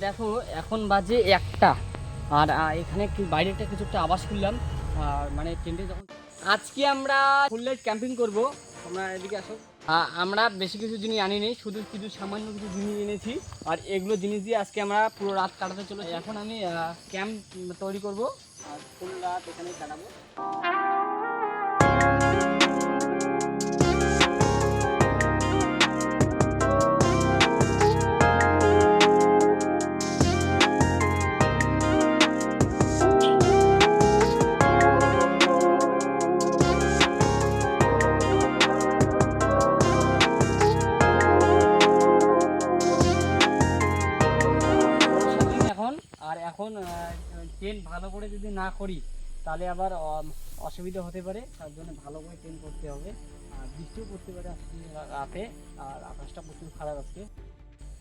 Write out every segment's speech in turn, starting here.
দেখো এখন বাজে 1টা আর এখানে বাইরে একটা কিছু একটা আওয়াজ শুনলাম। আর মানে টেন্টে যখন আজকে আমরা ফুল লাইট ক্যাম্পিং করব। তোমরা এদিকে আসো। আমরা বেশি কিছু জিনিস আনিনি, শুধু কিছু সামান্য কিছু জিনিস এনেছি। আর এগুলো জিনিস দিয়ে আজকে আমরা পুরো রাত কাটাতে চলেছি। এখন আমি ক্যাম্প তৈরি করব আর ফুল রাত এখানেই কাটাবো। এখন টেন্ট ভালো করে যদি না করি তাহলে আবার অসুবিধা হতে পারে। তার জন্য ভালো করে টেন্ট করতে হবে। আর বৃষ্টিও পড়তে পারে আজকে রাতে। আর আকাশটা প্রচুর খারাপ আজকে।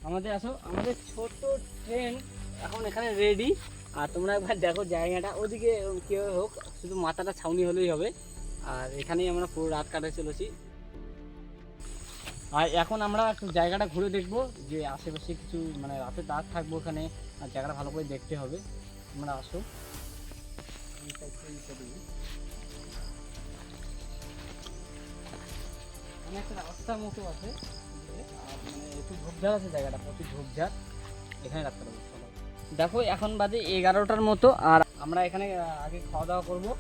আমাদের ছোট ট্রেন এখন এখানে রেডি। আর তোমরা একবার দেখো জায়গাটা, ওদিকে কেউ হোক, শুধু মাথাটা ছাউনি হলেই হবে। আর এখানেই আমরা পুরো রাত কাটাতে চলেছি। আর এখন আমরা একটু জায়গাটা ঘুরে দেখবো যে আশেপাশে কিছু মানে রাতে দাগ থাকবো ওখানে। আর জায়গাটা ভালো করে দেখতে হবে। তোমরা আসো। একটা রাস্তার মতো আছে, মানে একটু ঝোপঝাড় আছে, জায়গাটা প্রচুর ঝোপঝাড়। এখানে রাখতে পারবো। দেখো এখন বাজে 11টার মতো। আর আমরা এখানে আগে খাওয়া দাওয়া করবো।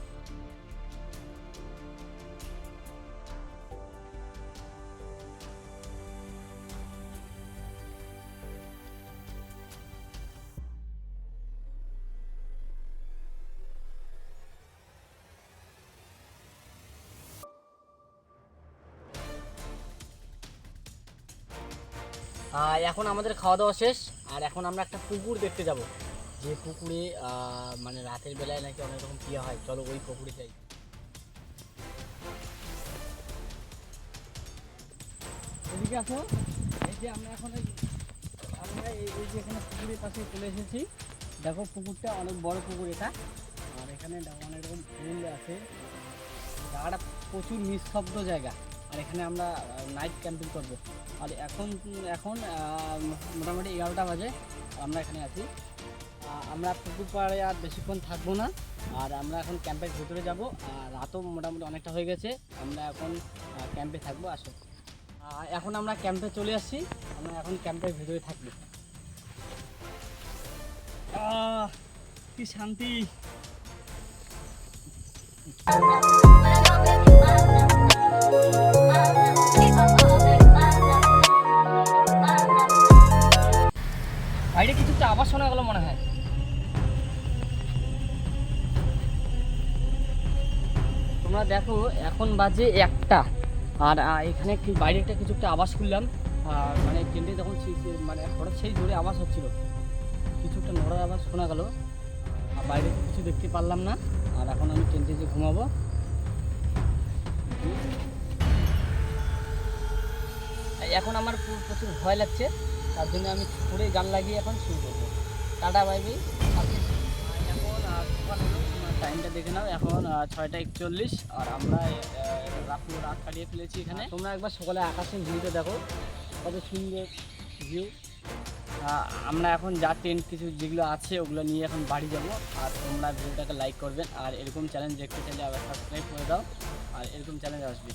এখন আমাদের খাওয়া দাওয়া শেষ। আর এখন আমরা একটা পুকুর দেখতে যাব, যে পুকুরে মানে রাতের বেলায় নাকি অনেক রকম পিয়া হয়। চলো ওই পুকুরে যাই। এদিকে আসো। এই যে আমরা এখন এই যে এখানে পুকুরের পাশে চলে এসেছি। দেখো পুকুরটা অনেক বড় পুকুর এটা। আর এখানে অনেক রকম ফুল আছে। জায়গাটা প্রচুর নিঃশব্দ জায়গা। আর এখানে আমরা নাইট ক্যাম্পিং করব। আর এখন মোটামুটি 11টা বাজে। আমরা এখানে আছি। আমরা পুকুর পাড়ে আর বেশিক্ষণ থাকবো না। আর আমরা এখন ক্যাম্পের ভিতরে যাব। আর রাতও মোটামুটি অনেকটা হয়ে গেছে। আমরা এখন ক্যাম্পে থাকবো। আসো। এখন আমরা ক্যাম্পে চলে আসছি। আমরা এখন ক্যাম্পের ভিতরে থাকবো। কি শান্তি। বাইরে কিছু একটা আওয়াজ শোনা গেল মনে হয়। তোমরা দেখো এখন বাজে 1টা। আর এখানে বাইরে একটা কিছু একটা আওয়াজ শুনলাম। মানে ট্রেনটা যখন মানে হঠাৎ সেই জোরে আওয়াজ হচ্ছিল, কিছু একটা নড়ার আওয়াজ শোনা গেল। আর বাইরে তো কিছু দেখতে পারলাম না। আর এখন আমি ট্রেনতে যে ঘুমাবো। এখন আমার প্রচুর ভয় লাগছে। তার জন্য আমি পুরে গান লাগিয়ে এখন শুরু করবো। টাটা বাইবি। এখন সকাল হলো, টাইমটা দেখে নাও। এখন 6টা 41। আর আমরা পুরো রাত কাটিয়ে ফেলেছি এখানে। তোমরা একবার সকালে আকাশের ভিউটা দেখো, কত সুন্দর ভিউ। আমরা এখন যা টেন্ট কিছু যেগুলো আছে ওগুলো নিয়ে এখন বাড়ি যাব। আর তোমরা ভিডিওটাকে লাইক করবেন। আর এরকম চ্যালেঞ্জ দেখতে চাইলে আবার সাবস্ক্রাইব করে দাও। আর এরকম চ্যালেঞ্জ আসবে।